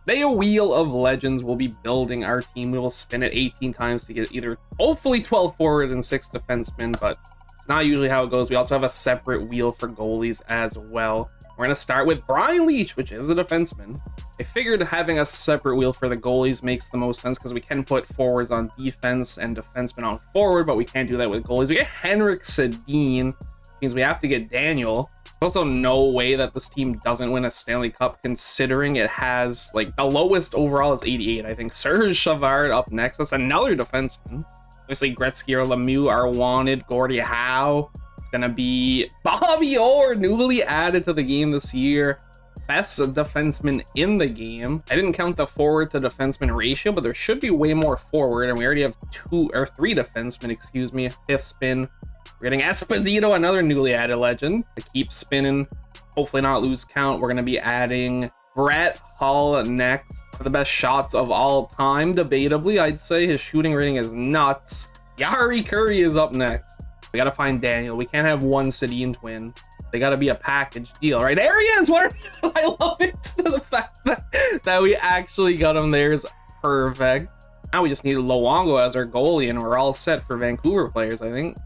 Today, a wheel of legends will be building our team. We will spin it 18 times to get either hopefully 12 forward and 6 defensemen, but it's not usually how it goes. We also have a separate wheel for goalies as well. We're going to start with Brian Leach, which is a defenseman. I figured having a separate wheel for the goalies makes the most sense because we can put forwards on defense and defensemen on forward, but we can't do that with goalies. We get Henrik Sedin, means we have to get Daniel. There's also no way that this team doesn't win a Stanley Cup, considering it has, like, the lowest overall is 88. I think Serge Chavard up next. That's another defenseman. Obviously, Gretzky or Lemieux are wanted. Gordie Howe. It's going to be Bobby Orr, newly added to the game this year. Best defenseman in the game. I didn't count the forward to defenseman ratio, but there should be way more forward, and we already have 2 or 3 defensemen, excuse me. Fifth spin. We're getting Esposito, another newly added legend, to keep spinning, hopefully not lose count. We're going to be adding Brett Hull next. For the best shots of all time, debatably. I'd say his shooting rating is nuts. Yari Curry is up next. We got to find Daniel. We can't have one Sedin twin. They got to be a package deal, right? There he is! I love it. The fact that we actually got him there is perfect. Now we just need Luongo as our goalie, and we're all set for Vancouver players, I think.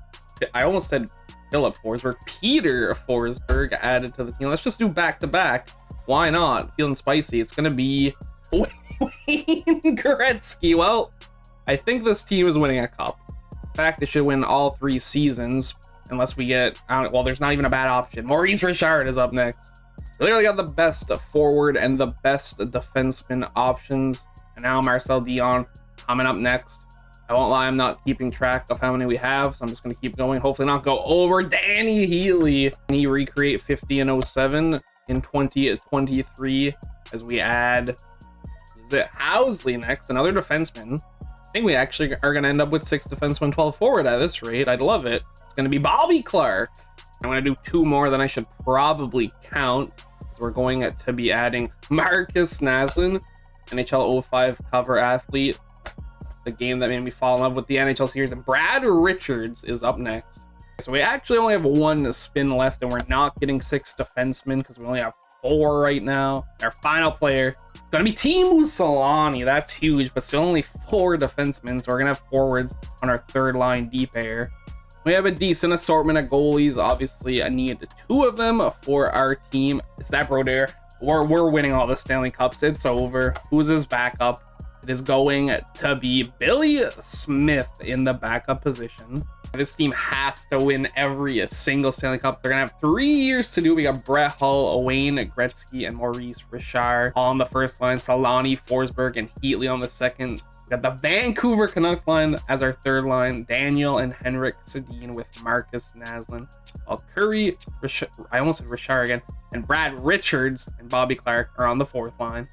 I almost said Philip Forsberg. Peter Forsberg added to the team. Let's just do back-to-back. Why not? Feeling spicy. It's going to be Wayne Gretzky. Well, I think this team is winning a cup. In fact, they should win all 3 seasons unless we get... well, there's not even a bad option. Maurice Richard is up next. We literally got the best forward and the best defenseman options. And now Marcel Dion coming up next. I won't lie, I'm not keeping track of how many we have, so I'm just going to keep going. Hopefully not go over. Danny Healy. Can he recreate 50 and 07 in 2023 as we add, is it Housley next? Another defenseman. I think we actually are going to end up with 6 defensemen, 12 forward at this rate. I'd love it. It's going to be Bobby Clark. I'm going to do 2 more than I should probably count. So we're going to be adding Marcus Naslin, NHL 05 cover athlete. The game that made me fall in love with the NHL series, and Brad Richards is up next. So we actually only have 1 spin left, and we're not getting 6 defensemen because we only have 4 right now. Our final player is going to be Teemu Selanne. That's huge, but still only 4 defensemen, so we're going to have forwards on our 3rd line D pair. We have a decent assortment of goalies. Obviously, I need 2 of them for our team. It's that Brodeur. We're winning all the Stanley Cups. It's over. Who's his backup? It is going to be Billy Smith in the backup position. This team has to win every single Stanley Cup. They're going to have 3 years to do. We got Brett Hull, Wayne Gretzky, and Maurice Richard on the first line. Selanne, Forsberg, and Heatley on the second. We got the Vancouver Canucks line as our 3rd line. Daniel and Henrik Sedin with Marcus Naslin. While Curry, I almost said Richard again, and Brad Richards and Bobby Clark are on the 4th line.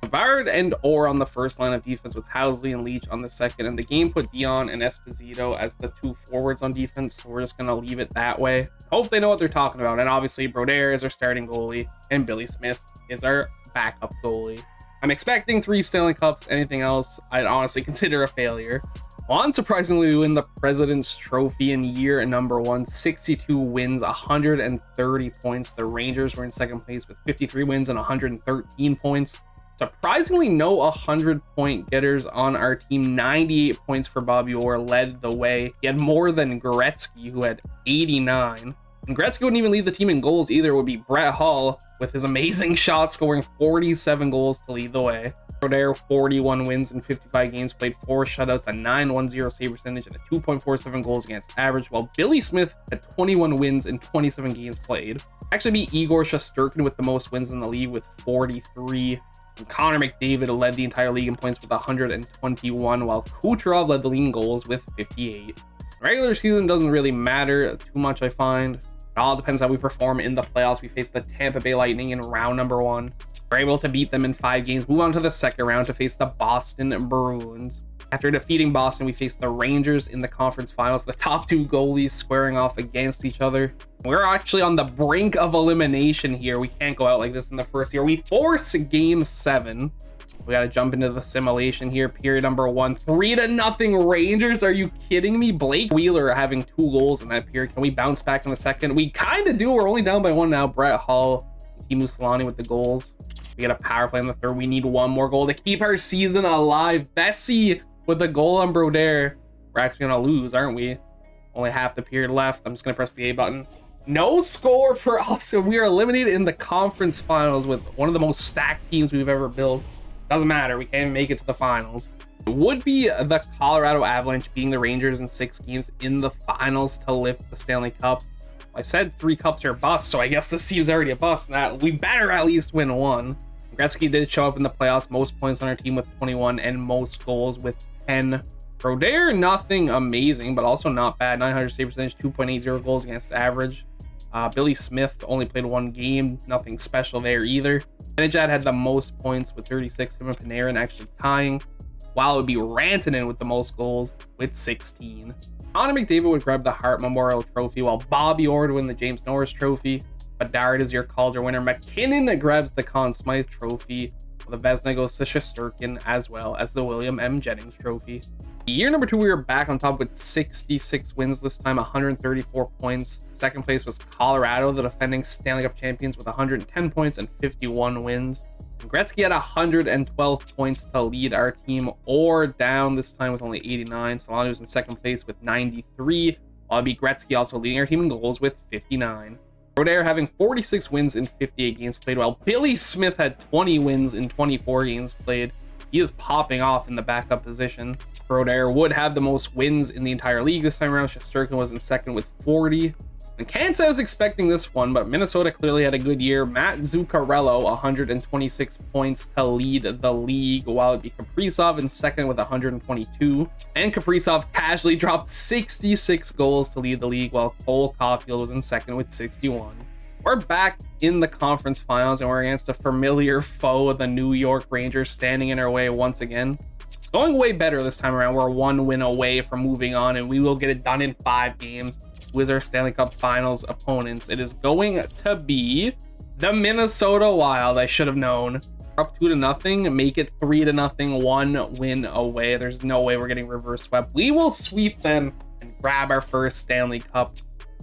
Savard and Orr on the first line of defense with Housley and Leach on the second, and the game put Dion and Esposito as the 2 forwards on defense, so we're just going to leave it that way. Hope they know what they're talking about, and obviously Brodeur is our starting goalie, and Billy Smith is our backup goalie. I'm expecting 3 Stanley Cups. Anything else, I'd honestly consider a failure. Well, unsurprisingly, we win the President's Trophy in year number 1, 62 wins, 130 points. The Rangers were in second place with 53 wins and 113 points. Surprisingly, no 100-point getters on our team. 98 points for Bobby Orr led the way. He had more than Gretzky, who had 89. And Gretzky wouldn't even lead the team in goals either. It would be Brett Hull with his amazing shot, scoring 47 goals to lead the way. Brodeur, 41 wins in 55 games, played 4 shutouts, a 9.10 save percentage, and a 2.47 goals against average, while Billy Smith had 21 wins in 27 games played. Actually beat Igor Shesterkin with the most wins in the league with 43. And Connor McDavid led the entire league in points with 121, while Kucherov led the league in goals with 58. Regular season doesn't really matter too much, I find. It all depends how we perform in the playoffs. We face the Tampa Bay Lightning in round number 1. We're able to beat them in 5 games, move on to the second round to face the Boston Bruins. After defeating Boston, we face the Rangers in the conference finals, the top 2 goalies squaring off against each other. We're actually on the brink of elimination here. We can't go out like this in the first year. We force game 7. We got to jump into the simulation here. Period number 1, 3-0 Rangers. Are you kidding me? Blake Wheeler having 2 goals in that period. Can we bounce back in the second? We kind of do. We're only down by 1 now. Brett Hull, Teemu Selanne with the goals. We get a power play in the third. We need one more goal to keep our season alive. Bessie with the goal on Brodeur. We're actually gonna lose, aren't we? Only half the period left. I'm just gonna press the A button. No score for us. We are eliminated in the conference finals with one of the most stacked teams we've ever built. Doesn't matter. We can't even make it to the finals. It would be the Colorado Avalanche beating the Rangers in 6 games in the finals to lift the Stanley Cup. I said 3 cups are a bust, so I guess this team's already a bust. That we better at least win 1. Gretzky did show up in the playoffs, most points on our team with 21 and most goals with 10. Brodeur, nothing amazing, but also not bad. 900 save percentage, 2.80 goals against average. Billy Smith only played 1 game, nothing special there either. Benajad had the most points with 36, him and Panarin actually tying, while it would be Rantanen with the most goals with 16. Connor McDavid would grab the Hart Memorial Trophy, while Bobby Orr would win the James Norris Trophy. Bedard is your Calder winner. McKinnon grabs the Conn Smythe Trophy. The Vezina goes to Shesterkin, as well as the William M. Jennings Trophy. Year number 2, we were back on top with 66 wins this time, 134 points. Second place was Colorado, the defending Stanley Cup champions, with 110 points and 51 wins. And Gretzky had 112 points to lead our team, or down this time with only 89. Solano was in second place with 93, while it'd be Gretzky also leading our team in goals with 59. Brodeur having 46 wins in 58 games played, while Billy Smith had 20 wins in 24 games played. He is popping off in the backup position. Brodeur would have the most wins in the entire league this time around. Shesterkin was in second with 40. And can't say I was expecting this one, but Minnesota clearly had a good year. Matt Zuccarello, 126 points to lead the league, while it'd be Kaprizov in second with 122. And Kaprizov casually dropped 66 goals to lead the league, while Cole Caulfield was in second with 61. We're back in the conference finals, and we're against a familiar foe, the New York Rangers, standing in our way once again. It's going way better this time around. We're 1 win away from moving on, and we will get it done in 5 games. Who is our Stanley Cup Finals opponents? It is going to be the Minnesota Wild. I should have known. We're up 2-0. Make it 3-0. 1 win away. There's no way we're getting reverse swept. We will sweep them and grab our first Stanley Cup.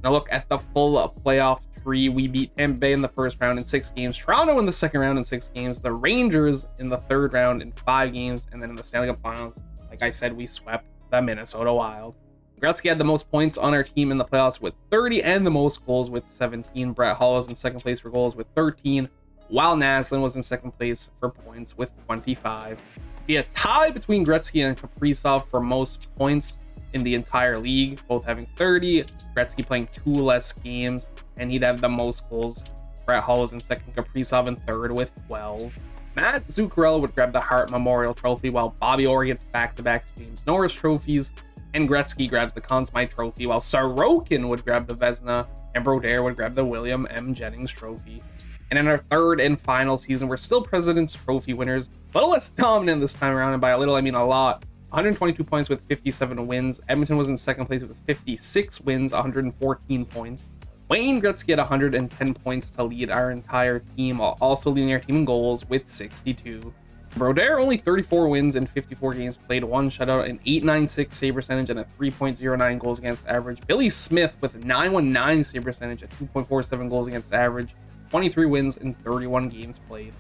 Now look at the full playoff tree. We beat Tampa Bay in the first round in 6 games, Toronto in the second round in 6 games, the Rangers in the third round in 5 games, and then in the Stanley Cup Finals, like I said, we swept the Minnesota Wild. Gretzky had the most points on our team in the playoffs with 30 and the most goals with 17. Brett Hull was in second place for goals with 13, while Naslin was in second place for points with 25. Be a tie between Gretzky and Kaprizov for most points in the entire league, both having 30. Gretzky playing 2 less games, and he'd have the most goals. Brett Hull was in second, Kaprizov in third with 12. Matt Zuccarello would grab the Hart Memorial Trophy, while Bobby Orr gets back-to-back James Norris trophies, and Gretzky grabs the Conn Smythe Trophy, while Sorokin would grab the Vezina, and Brodeur would grab the William M. Jennings Trophy. And in our third and final season, we're still President's Trophy winners, a little less dominant this time around, and by a little, I mean a lot. 122 points with 57 wins. Edmonton was in second place with 56 wins, 114 points. Wayne Gretzky had 110 points to lead our entire team, while also leading our team in goals with 62. Brodeur only 34 wins in 54 games played, 1 shutout, an .896 save percentage, and a 3.09 goals against average. Billy Smith with a .919 save percentage, a 2.47 goals against average, 23 wins in 31 games played.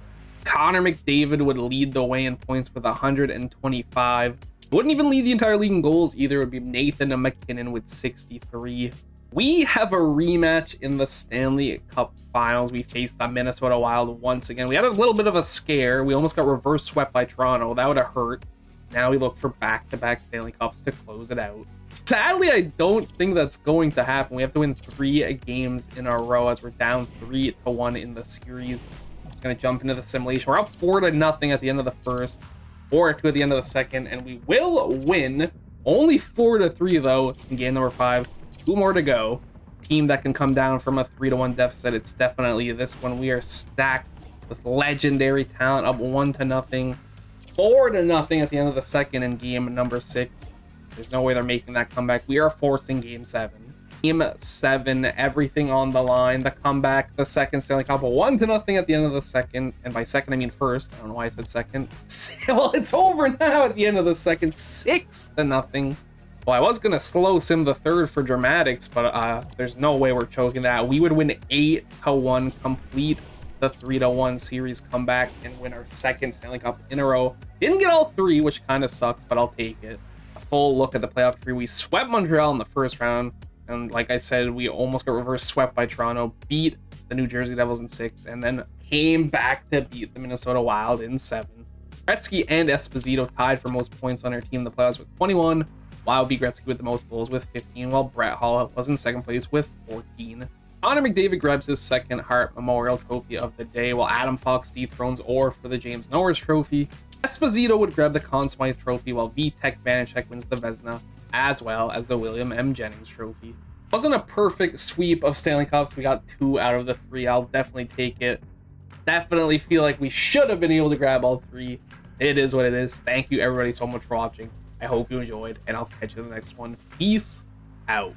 Connor McDavid would lead the way in points with 125. Wouldn't even lead the entire league in goals either. It would be Nathan McKinnon with 63. We have a rematch in the Stanley Cup Finals. We faced the Minnesota Wild once again. We had a little bit of a scare. We almost got reverse swept by Toronto. That would have hurt. Now we look for back-to-back Stanley Cups to close it out. Sadly, I don't think that's going to happen. We have to win 3 games in a row as we're down 3-1 in the series. Just going to jump into the simulation. We're up 4-0 at the end of the first, 4-2 at the end of the second, and we will win. Only 4-3 though in game number 5. 2 more to go. Team that can come down from a 3-1 deficit. It's definitely this one. We are stacked with legendary talent, up 1-0, 4-0 at the end of the second in game number 6. There's no way they're making that comeback. We are forcing game 7. Game 7, everything on the line. The comeback, the second Stanley Cup, 1-0 at the end of the second. And by second, I mean first. I don't know why I said second. Well, it's over now at the end of the second, 6-0. Well, I was going to slow sim the third for dramatics, but there's no way we're choking that. We would win 8-1 complete the 3-1 series comeback and win our second Stanley Cup in a row. Didn't get all three, which kind of sucks, but I'll take it. A full look at the playoff tree. We swept Montreal in the first round, and like I said, we almost got reverse swept by Toronto, beat the New Jersey Devils in 6, and then came back to beat the Minnesota Wild in 7. Gretzky and Esposito tied for most points on our team in the playoffs with 21. Wild beat Gretzky with the most goals with 15, while Brett Hull was in second place with 14. Connor McDavid grabs his second Hart Memorial Trophy of the day, while Adam Fox dethrones Orr for the James Norris Trophy. Esposito would grab the Conn Smythe Trophy, while Vitek Vanacek wins the Vezina, as well as the William M. Jennings Trophy. Wasn't a perfect sweep of Stanley Cups. We got 2 out of the 3. I'll definitely take it. Definitely feel like we should have been able to grab all 3. It is what it is. Thank you everybody so much for watching. I hope you enjoyed, and I'll catch you in the next one. Peace out.